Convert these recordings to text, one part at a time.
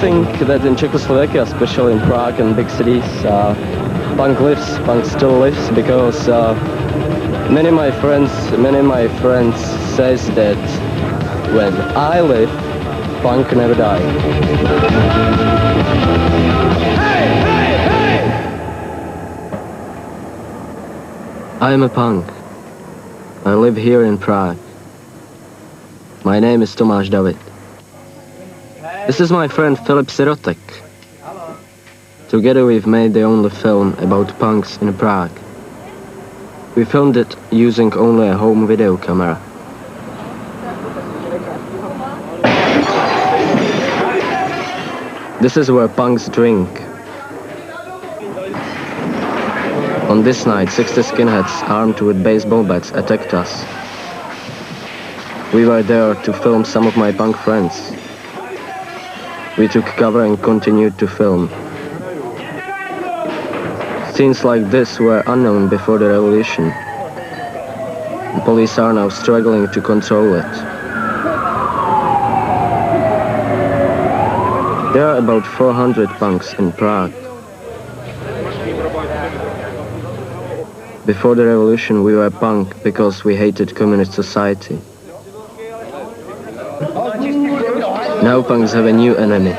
think that in Czechoslovakia, especially in Prague and big cities, punk lives, punk still lives, because many of my friends says that when I live, punk never die. Hey, hey, hey! I am a punk. I live here in Prague. My name is Tomáš David. This is my friend Filip Sirotek. Together we've made the only film about punks in Prague. We filmed it using only a home video camera. This is where punks drink. On this night, 60 skinheads armed with baseball bats attacked us. We were there to film some of my punk friends. We took cover and continued to film. Scenes like this were unknown before the revolution. The police are now struggling to control it. There are about 400 punks in Prague. Before the revolution we were punk because we hated communist society. Now punks have a new enemy.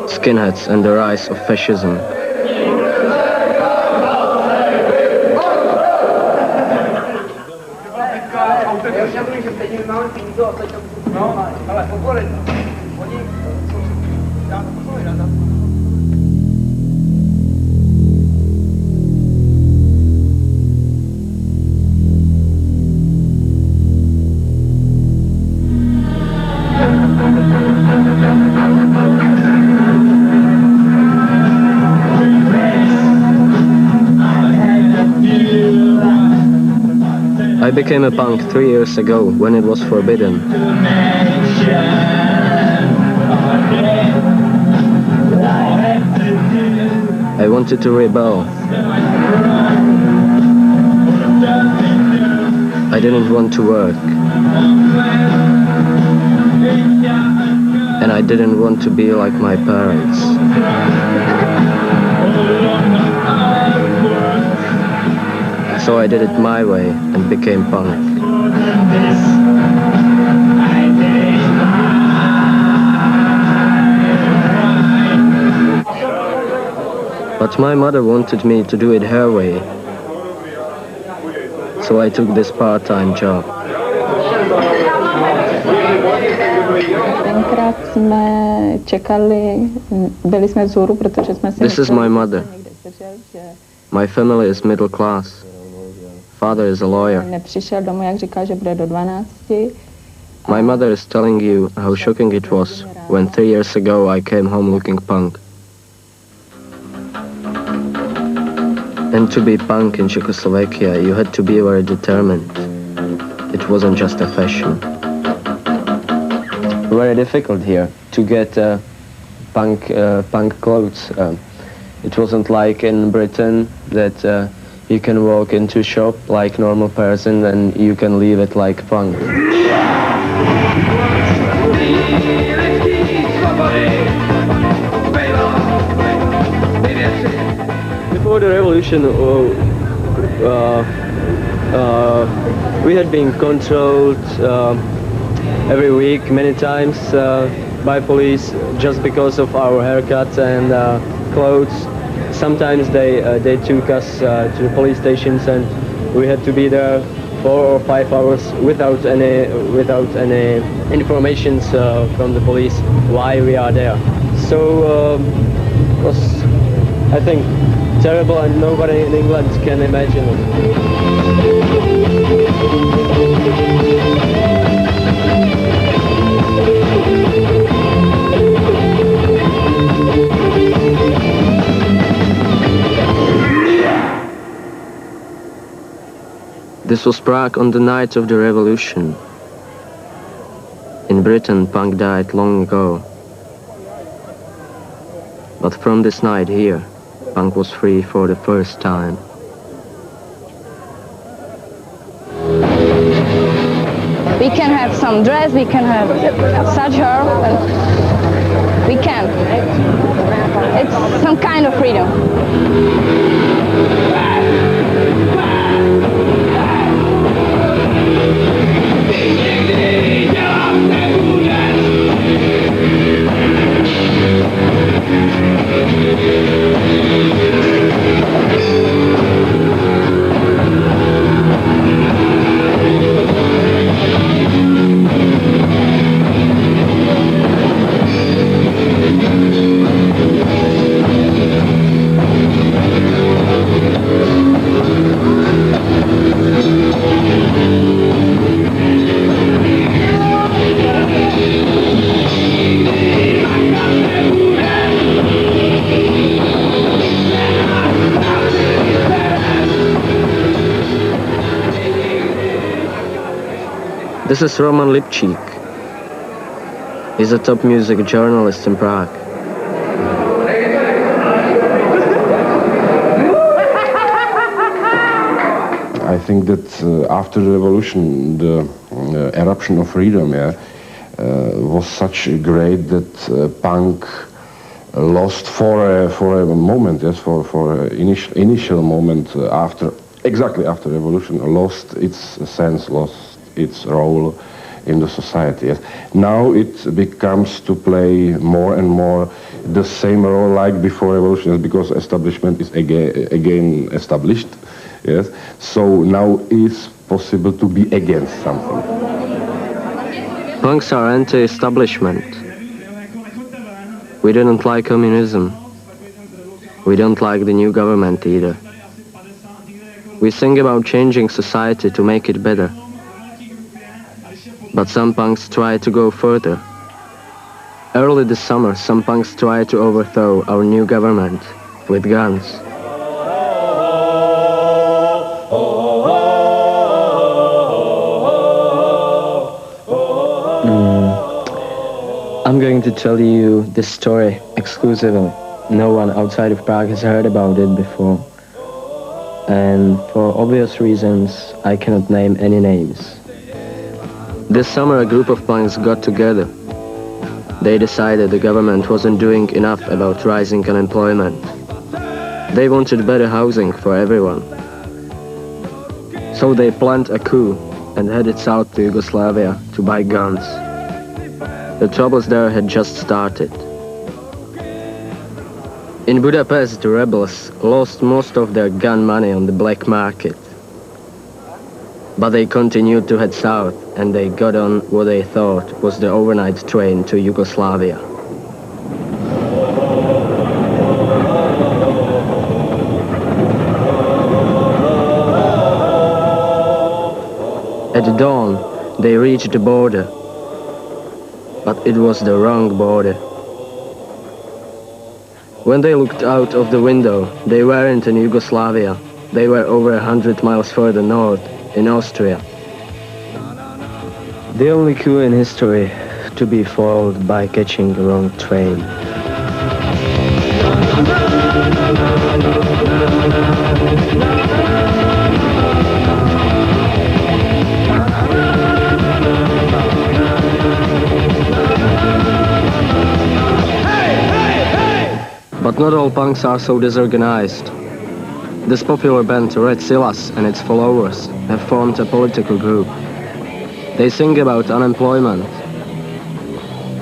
Skinheads and the rise of fascism. I became a punk 3 years ago when it was forbidden. I wanted to rebel. I didn't want to work. And I didn't want to be like my parents. So I did it my way and became punk. But my mother wanted me to do it her way. So I took this part-time job. This is my mother. My family is middle class. Father is a lawyer. My mother is telling you how shocking it was when 3 years ago I came home looking punk. And to be punk in Czechoslovakia, you had to be very determined. It wasn't just a fashion. Very difficult here to get punk clothes. It wasn't like in Britain that you can walk into a shop like normal person and you can leave it like punk. Before the revolution, we had been controlled every week many times by police just because of our haircuts and clothes. Sometimes they took us to the police stations and we had to be there 4 or 5 hours without any information from the police why we are there. So it was, I think, terrible, and nobody in England can imagine it. This was Prague on the night of the revolution. In Britain, punk died long ago. But from this night here, punk was free for the first time. We can have some some dress, we can have such hair, we can. It's some kind of freedom. This is Roman Lipčík. He's a top music journalist in Prague. I think that after the revolution, the eruption of freedom was such great that punk lost for a moment, yes, for initial moment exactly after revolution, lost its sense, lost its role in the society. Yes. Now it becomes to play more and more the same role like before revolution, yes, because establishment is again established. Yes. So now it's possible to be against something. Punks are anti-establishment. We didn't like communism. We don't like the new government either. We think about changing society to make it better. But some punks try to go further. Early this summer, some punks tried to overthrow our new government with guns. I'm going to tell you this story exclusively. No one outside of Prague has heard about it before. And for obvious reasons, I cannot name any names. This summer a group of punks got together. They decided the government wasn't doing enough about rising unemployment. They wanted better housing for everyone. So they planned a coup and headed south to Yugoslavia to buy guns. The troubles there had just started. In Budapest, the rebels lost most of their gun money on the black market. But they continued to head south, and they got on what they thought was the overnight train to Yugoslavia. At dawn, they reached the border, but it was the wrong border. When they looked out of the window, they weren't in Yugoslavia. They were over 100 miles further north, in Austria. The only coup in history to be foiled by catching the wrong train. But not all punks are so disorganized. This popular band, Red Silas, and its followers have formed a political group. They sing about unemployment.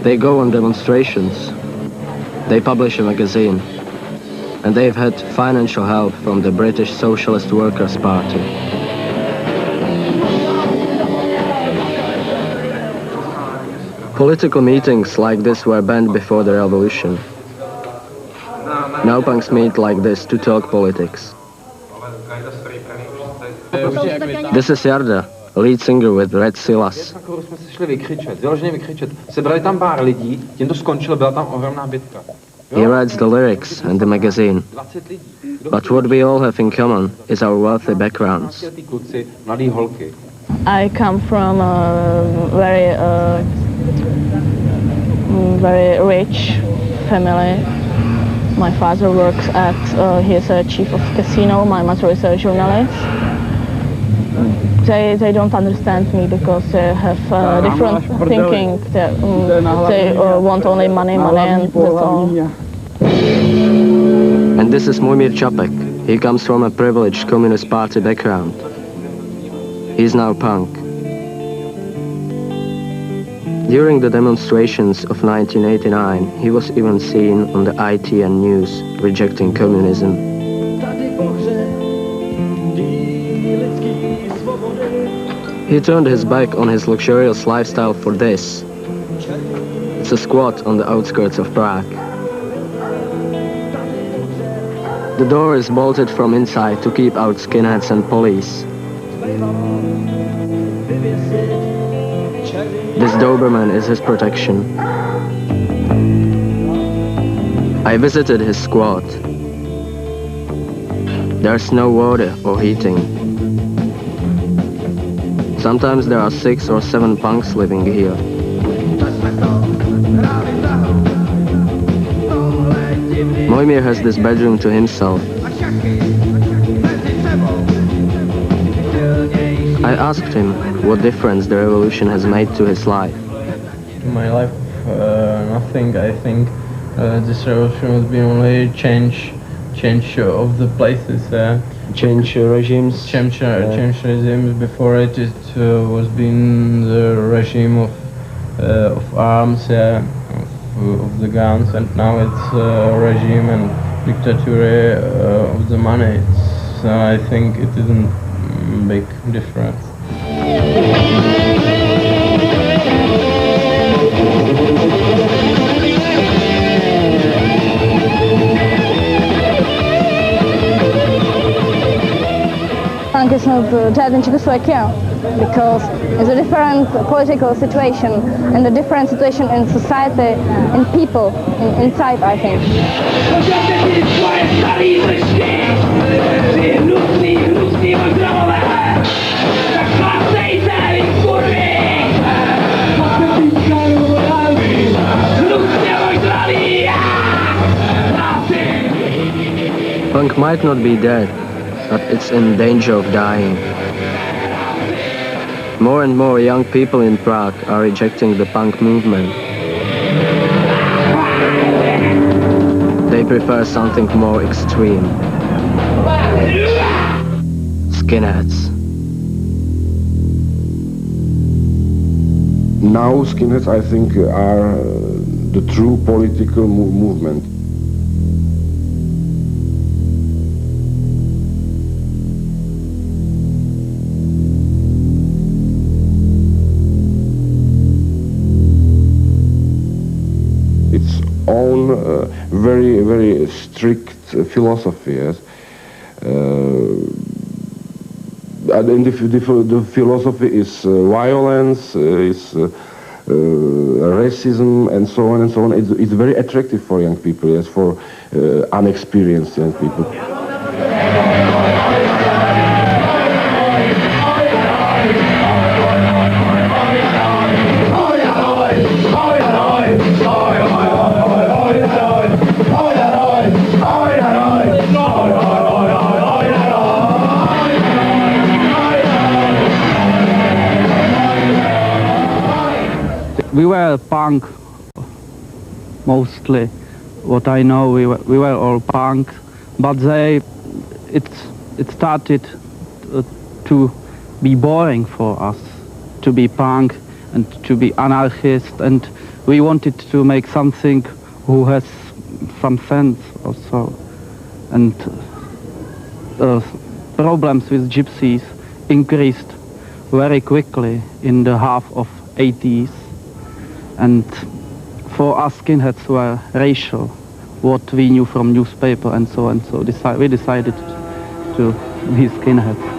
They go on demonstrations. They publish a magazine. And they've had financial help from the British Socialist Workers' Party. Political meetings like this were banned before the revolution. Now punks meet like this to talk politics. This is Jarda, lead singer with Red Silas. He writes the lyrics and the magazine. But what we all have in common is our wealthy backgrounds. I come from a very rich family. My father works he is a chief of casino. My mother is a journalist. they don't understand me because they have different thinking. They want only money, and that's all. And this is Mojmír Čapek. He comes from a privileged Communist Party background. He's now punk. During the demonstrations of 1989, he was even seen on the ITN news rejecting communism. He turned his back on his luxurious lifestyle for this. It's a squat on the outskirts of Prague. The door is bolted from inside to keep out skinheads and police. This Doberman is his protection. I visited his squat. There's no water or heating. Sometimes there are 6 or 7 punks living here. Mojmír has this bedroom to himself. I asked him what difference the revolution has made to his life. In my life, nothing. I think this revolution has been only change of the places. Change regimes? Change regimes. Before it was been the regime of arms, of the guns, and now it's regime and dictature of the money. I think it isn't big difference. Punk is not dead in Czechoslovakia because it's a different political situation and a different situation in society, in people, inside, I think. Punk might not be dead, but it's in danger of dying. More and more young people in Prague are rejecting the punk movement. They prefer something more extreme. Skinheads. Now skinheads, I think, are the true political movement. Its own very, very strict philosophy, yes. And the philosophy is violence, is racism, and so on and so on. It's very attractive for young people, yes, for unexperienced young people. We were punk, mostly. What I know, we were all punk, but it started to be boring for us, to be punk and to be anarchist, and we wanted to make something who has some sense also. And problems with gypsies increased very quickly in the half of 80s. And for us skinheads were racial, what we knew from newspaper and so on. So we decided to be skinheads.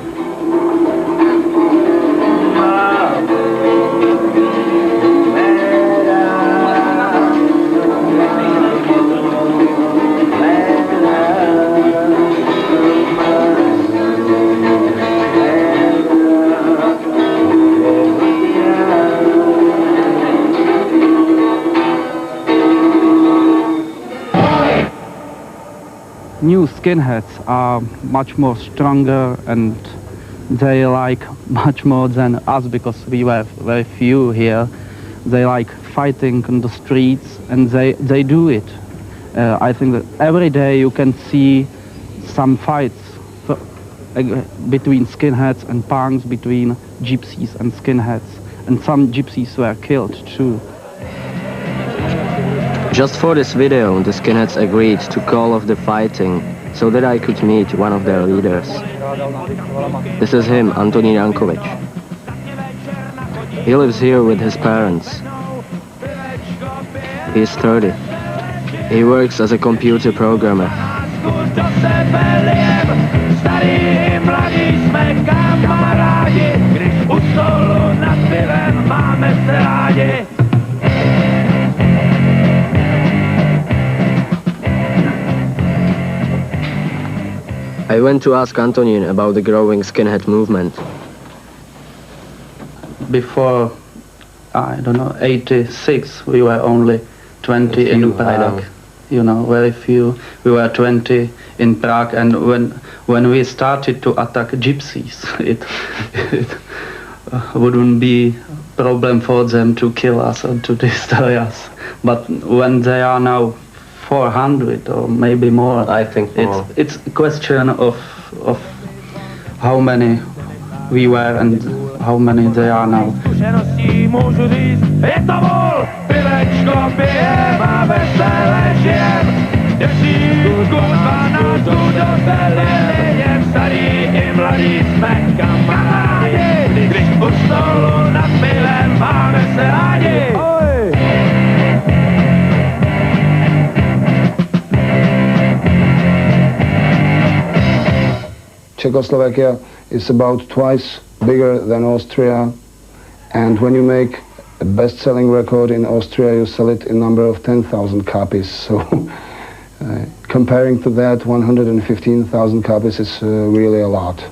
New skinheads are much more stronger and they like much more than us because we were very few here. They like fighting on the streets, and they do it. I think that every day you can see some fights between skinheads and punks, between gypsies and skinheads, and some gypsies were killed too. Just for this video, the skinheads agreed to call off the fighting so that I could meet one of their leaders. This is him, Antonín Jankovic. He lives here with his parents. He's 30. He works as a computer programmer. I went to ask Antonín about the growing skinhead movement. Before, I don't know, 86, we were only 20 in Prague. You know, very few. We were 20 in Prague, and when we started to attack gypsies, it wouldn't be a problem for them to kill us or to destroy us. But when they are now 400 or maybe more, I think more. It's a question of how many we were and how many they are now. Czechoslovakia is about twice bigger than Austria, and when you make a best-selling record in Austria, you sell it in number of 10,000 copies. So comparing to that, 115,000 copies is really a lot.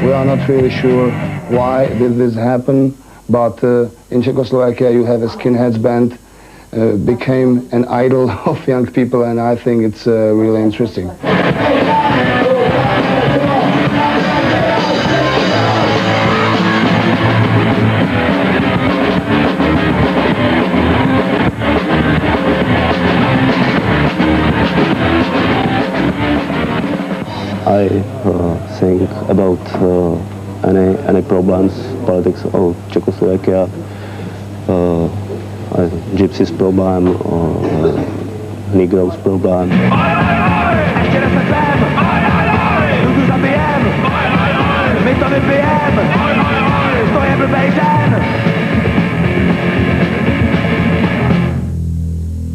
We are not really sure why did this happen, but in Czechoslovakia you have a skinheads band became an idol of young people, and I think it's really interesting. I think about any problems, politics of Czechoslovakia, Gypsies problem or Negroes problem.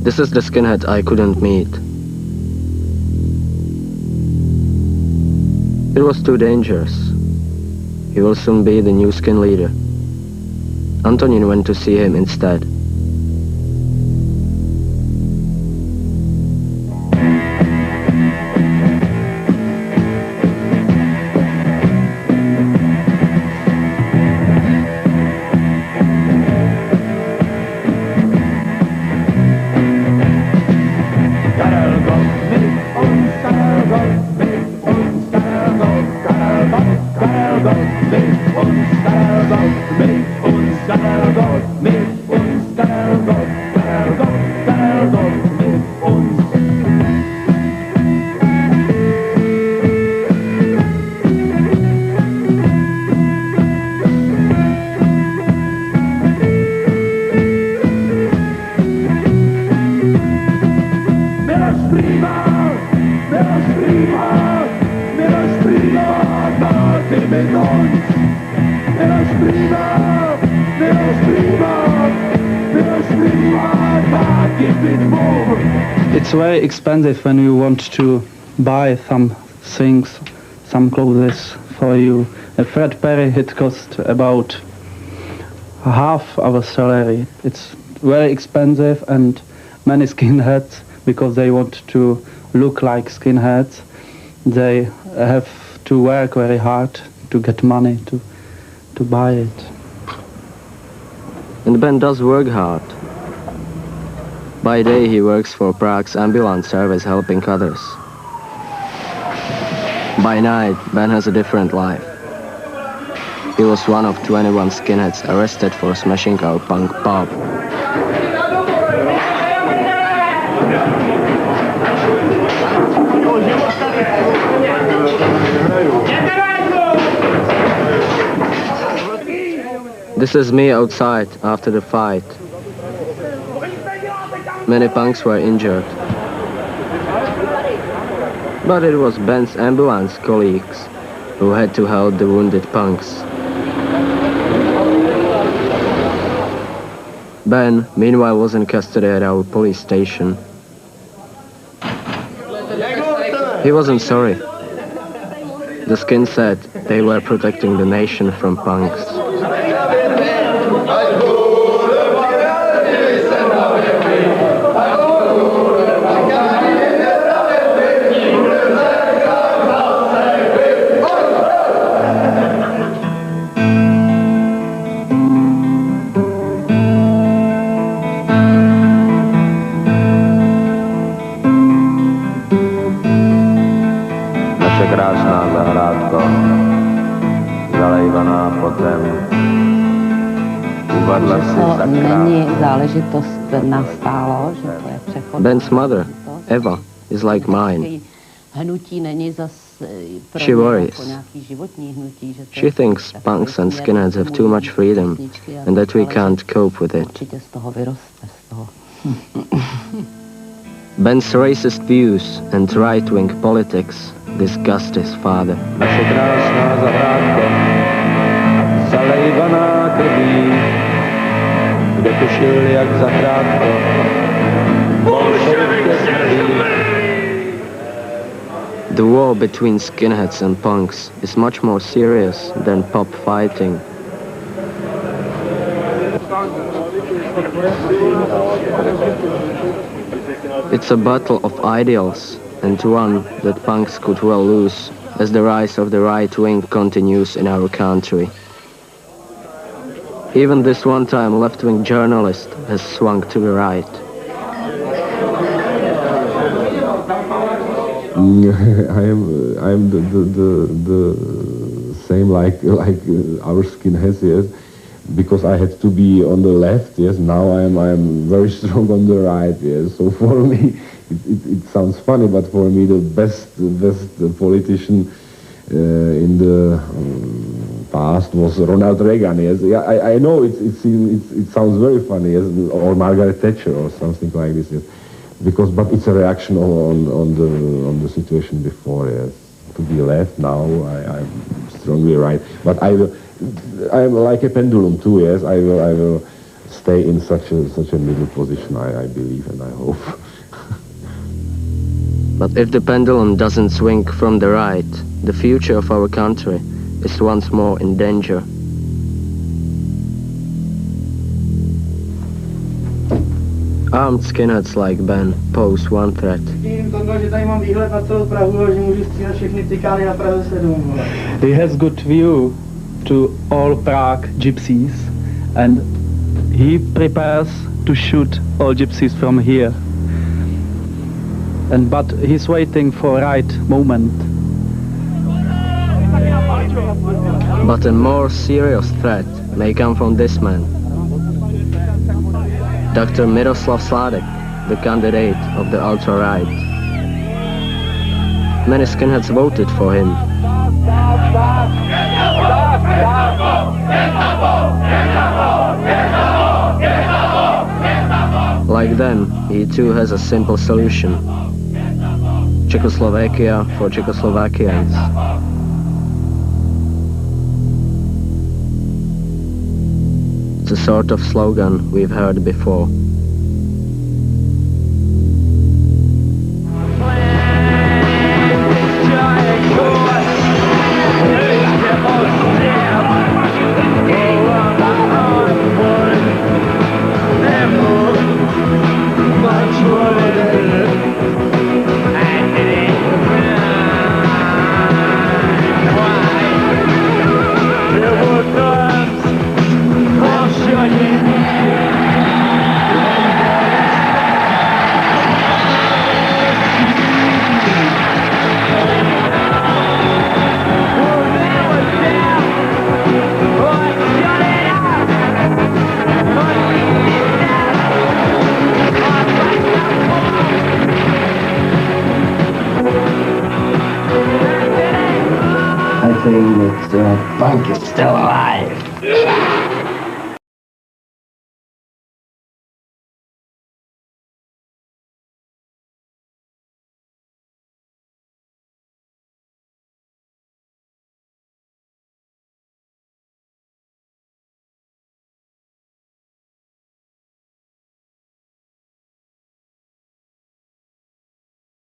This is the skinhead I couldn't meet. It was too dangerous. He will soon be the new skin leader. Antonín went to see him instead. It's very expensive when you want to buy some things, some clothes for you. A Fred Perry, it cost about half our salary. It's very expensive, and many skinheads, because they want to look like skinheads, they have to work very hard to get money to buy it. And the band does work hard. By day he works for Prague's ambulance service helping others. By night, Ben has a different life. He was one of 21 skinheads arrested for smashing our punk pub. This is me outside after the fight. Many punks were injured. But it was Ben's ambulance colleagues who had to help the wounded punks. Ben, meanwhile, was in custody at our police station. He wasn't sorry. The skin said they were protecting the nation from punks. Krásná zahrádko, zalejvaná potem, uvadla si To není záležitost nastálo, že to je přechod. Ben's mother, Eva, is like mine. Hnutí není zas pro She worries. nějaký životní hnutí, že to She thinks punks and skinheads have too much freedom and that we can't cope with it. určitě z toho vyroste, z toho. Ben's racist views and right-wing politics disgust his father. Naše krásná zahrádko, zalejvaná krví, kde tušil jak zahrádko, bolševik smrdí. The war between skinheads and punks is much more serious than pop fighting. It's a battle of ideals, and one that punks could well lose as the rise of the right wing continues in our country. Even this one-time left-wing journalist has swung to the right. I am the same like our skinheads, yes, because I had to be on the left, yes. Now I am very strong on the right, yes. So for me, it sounds funny, but for me the best politician in the past was Ronald Reagan, yes. Yeah, I know it sounds very funny, yes, or Margaret Thatcher or something like this, yes. But it's a reaction on the situation before, yes. To be left now, I'm strongly right. But I'm like a pendulum too, yes. I will stay in such a middle position, I believe and I hope. But if the pendulum doesn't swing from the right, the future of our country is once more in danger. Armed skinheads like Ben pose one threat. He has good view to all Prague gypsies, and he prepares to shoot all gypsies from here. But he's waiting for right moment. But a more serious threat may come from this man. Dr. Miroslav Sladek, the candidate of the ultra-right. Many skinheads voted for him. Like them, he too has a simple solution. Czechoslovakia for Czechoslovakians. It's a sort of slogan we've heard before. punk is still alive.